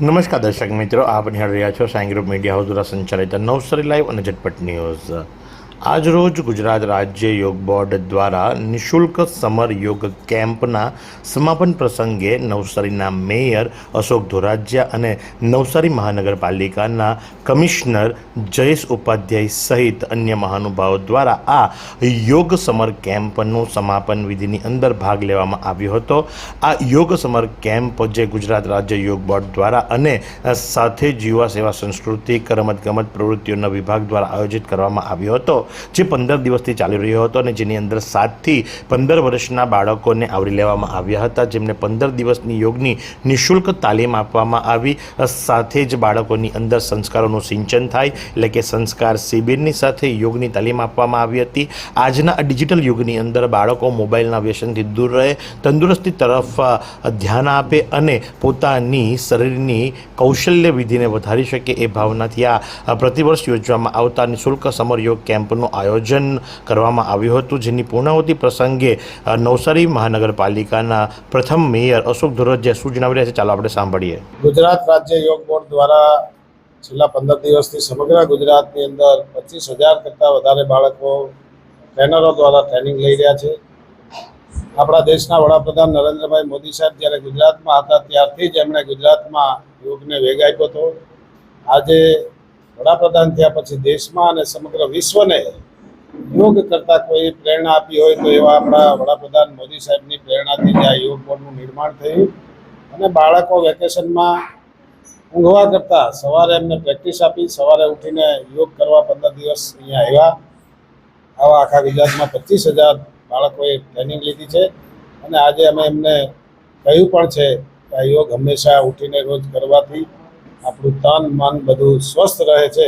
નમસ્કાર દર્શક મિત્રો, આપ નિહાળી રહ્યા છો સાઈ ગ્રુપ મીડિયા હાઉસ દ્વારા સંચાલિત નવસારી લાઈવ અને ઝટપટ ન્યૂઝ। આજરોજ ગુજરાત રાજ્ય યોગ બોર્ડ દ્વારા નિઃશુલ્ક સમર યોગ કેમ્પના સમાપન પ્રસંગે નવસારીના મેયર અશોક ધોરાજીયા અને નવસારી મહાનગરપાલિકાના કમિશનર જયેશ ઉપાધ્યાય સહિત અન્ય મહાનુભાવો દ્વારા આ યોગ સમર કેમ્પનું સમાપન વિધિની અંદર ભાગ લેવામાં આવ્યો હતો। આ યોગ સમર કેમ્પ જે ગુજરાત રાજ્ય યોગ બોર્ડ દ્વારા અને સાથે જ યુવા સેવા સાંસ્કૃતિક રમતગમત પ્રવૃત્તિઓના વિભાગ દ્વારા આયોજિત કરવામાં આવ્યો હતો, જે 15 દિવસથી ચાલી રહ્યો હતો અને જેની અંદર 7 થી 15 વર્ષના બાળકોને આવરી લેવામાં આવ્યા હતા, જેમને 15 દિવસની યોગની નિઃશુલ્ક તાલીમ આપવામાં આવી। સાથે જ બાળકોની અંદર સંસ્કારોનું સિંચન થાય, એટલે કે સંસ્કાર શિબિરની સાથે યોગની તાલીમ આપવામાં આવી હતી। આજના ડિજિટલ યુગની અંદર બાળકો મોબાઈલના વ્યસનથી દૂર રહે, તંદુરસ્તી તરફ ધ્યાન આપે અને પોતાની શરીરની કૌશલ્ય વિધિને વધારી શકે એ ભાવનાથી આ પ્રતિવર્ષ યોજવામાં આવતા નિઃશુલ્ક સમર યોગ કેમ્પનું આયોજન કરવામાં આવ્યું હતું, જેની પૂર્ણાહુતિ પ્રસંગે નવસારી મહાનગરપાલિકાના પ્રથમ મેયર અશોક ધોરાજીયા શું જણાવી રહ્યા છે, ચાલો આપણે સાંભળીએ। ગુજરાત રાજ્ય યોગ બોર્ડ દ્વારા છેલ્લા 15 દિવસથી સમગ્ર ગુજરાતની અંદર 25,000 કરતાં વધારે બાળકો ટ્રેનરો દ્વારા ટ્રેનિંગ લઈ રહ્યા છે। આપણા દેશના વડાપ્રધાન નરેન્દ્રભાઈ મોદી સાહેબ જ્યારે ગુજરાતમાં હતા ત્યારથી જ એમણે ગુજરાતમાં યોગને વેગ આપ્યો હતો। આજે વડાપ્રધાન થયા પછી દેશમાં અને સમગ્ર વિશ્વને યોગ કરતા કોઈ પ્રેરણા આપી હોય તો એવા આપણા વડાપ્રધાન મોદી સાહેબની પ્રેરણાથી જ આ યોગ બોર્ડનું નિર્માણ થયું અને બાળકો વેકેશનમાં ઊંઘવા કરતાં સવારે એમને પ્રેક્ટિસ આપી, સવારે ઉઠીને યોગ કરવા 15 દિવસ અહીંયા આવ્યા। આવા આખા ગુજરાતમાં 25,000 બાળકોએ ટ્રેનિંગ લીધી છે અને આજે અમે એમને કહ્યું પણ છે કે આ યોગ હંમેશા ઉઠીને રોજ કરવાથી આપણું તન મન બધું સ્વસ્થ રહે છે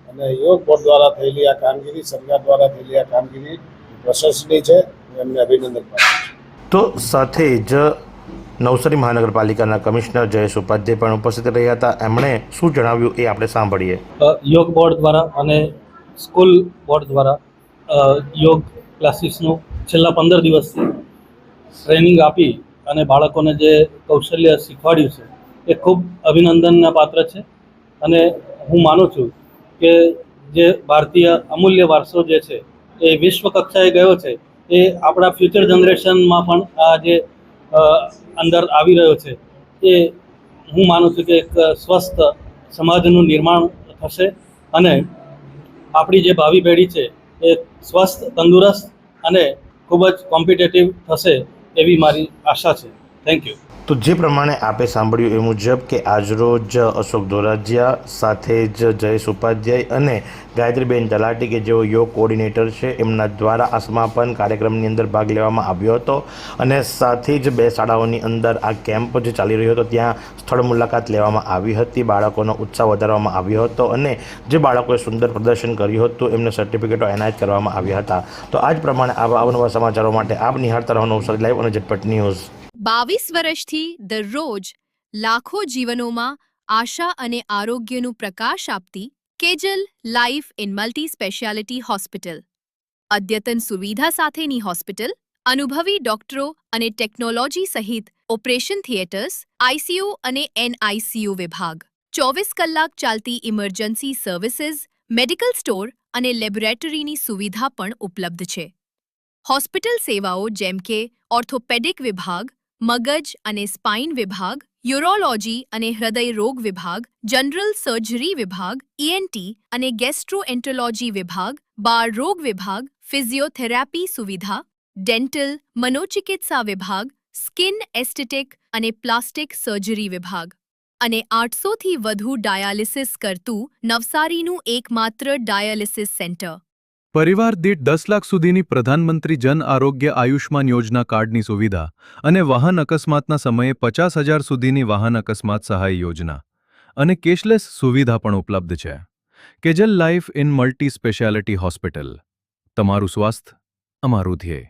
અને યોગ બોર્ડ દ્વારા થયેલી આ કામગીરી, સરકાર દ્વારા થયેલી આ કામગીરી પ્રશંસનીય છે। હું એમને અભિનંદન પાઠવું છું। તો સાથે જ નવસારી મહાનગરપાલિકાના કમિશનર જયેશ ઉપાધ્યાય પણ ઉપસ્થિત રહ્યા હતા, એમણે શું જણાવ્યું એ આપણે સાંભળીએ। યોગ બોર્ડ દ્વારા અને સ્કૂલ બોર્ડ દ્વારા યોગ ક્લાસીસનું છેલ્લા 15 દિવસથી ટ્રેનિંગ આપી અને બાળકોને જે કૌશલ્ય શીખવાડ્યું છે એ ખૂબ અભિનંદનના પાત્ર છે અને હું માનું છું કે જે ભારતીય અમૂલ્ય વારસો જે છે એ વિશ્વ કક્ષાએ ગયો છે, એ આપણા ફ્યુચર જનરેશનમાં પણ આ જે અંદર આવી રહ્યો છે એ હું માનું છું કે એક સ્વસ્થ સમાજનું નિર્માણ થશે અને આપણી જે ભાવિ પેઢી છે એ સ્વસ્થ, તંદુરસ્ત અને ખૂબ જ કોમ્પિટેટિવ થશે એવી મારી આશા છે। Thank you. તો જે પ્રમાણે આપે સાંભળ્યું એ મુજબ કે આજરોજ અશોક ધોરાજીયા સાથે જ જયેશ ઉપાધ્યાય અને ગાયત્રીબેન તલાટી કે જેઓ યોગ કોઓર્ડિનેટર છે, એમના દ્વારા આ સમાપન કાર્યક્રમની અંદર ભાગ લેવામાં આવ્યો હતો અને સાથે જ 2 શાળાઓની અંદર આ કેમ્પ જે ચાલી રહ્યો હતો ત્યાં સ્થળ મુલાકાત લેવામાં આવી હતી, બાળકોનો ઉત્સાહ વધારવામાં આવ્યો હતો અને જે બાળકોએ સુંદર પ્રદર્શન કર્યું હતું એમને સર્ટિફિકેટો એનાયત કરવામાં આવ્યા હતા। તો આ જ પ્રમાણે આવા અવનવા સમાચારો માટે આપ નિહાળતા રહો નવસારી લાઈવ અને ઝટપટ ન્યૂઝ। 22 વર્ષથી દરરોજ લાખો જીવનોમાં આશા અને આરોગ્યનું પ્રકાશ આપતી Kejal life in multi speciality hospital, અદ્યતન સુવિધા સાથેની હોસ્પિટલ, અનુભવી ડોક્ટરો અને ટેકનોલોજી સહિત ઓપરેશન થિયેટર્સ, આઈસીયુ અને એનઆઈસીયુ વિભાગ, 24 કલાક ચાલતી ઇમરજન્સી સર્વિસીસ, મેડિકલ સ્ટોર અને લેબોરેટરીની સુવિધા પણ ઉપલબ્ધ છે। હોસ્પિટલ સેવાઓ જેમ કે ઓર્થોપેડિક વિભાગ, મગજ અને સ્પાઇન વિભાગ, યુરોલોજી અને હૃદય રોગ વિભાગ, જનરલ સર્જરી વિભાગ, ઈએનટી અને ગેસ્ટ્રોએન્ટરોલોજી વિભાગ, બાળ રોગ વિભાગ, ફિઝિયોથેરાપી સુવિધા, ડેન્ટલ, મનોચિકિત્સા વિભાગ, સ્કિન એસ્થેટિક અને પ્લાસ્ટિક સર્જરી વિભાગ અને 800થી વધુ ડાયાલિસિસ કરતું નવસારીનું એકમાત્ર ડાયાલિસિસ સેન્ટર। પરિવાર દીઠ 10 લાખ સુધીની પ્રધાનમંત્રી જન આરોગ્ય આયુષ્માન યોજના કાર્ડની સુવિધા અને વાહન અકસ્માતના સમયે 50,000 સુધીની વાહન અકસ્માત સહાય યોજના અને કેશલેસ સુવિધા પણ ઉપલબ્ધ છે। Kejal life in multi speciality hospital, તમારું સ્વાસ્થ્ય અમારું ધ્યેય।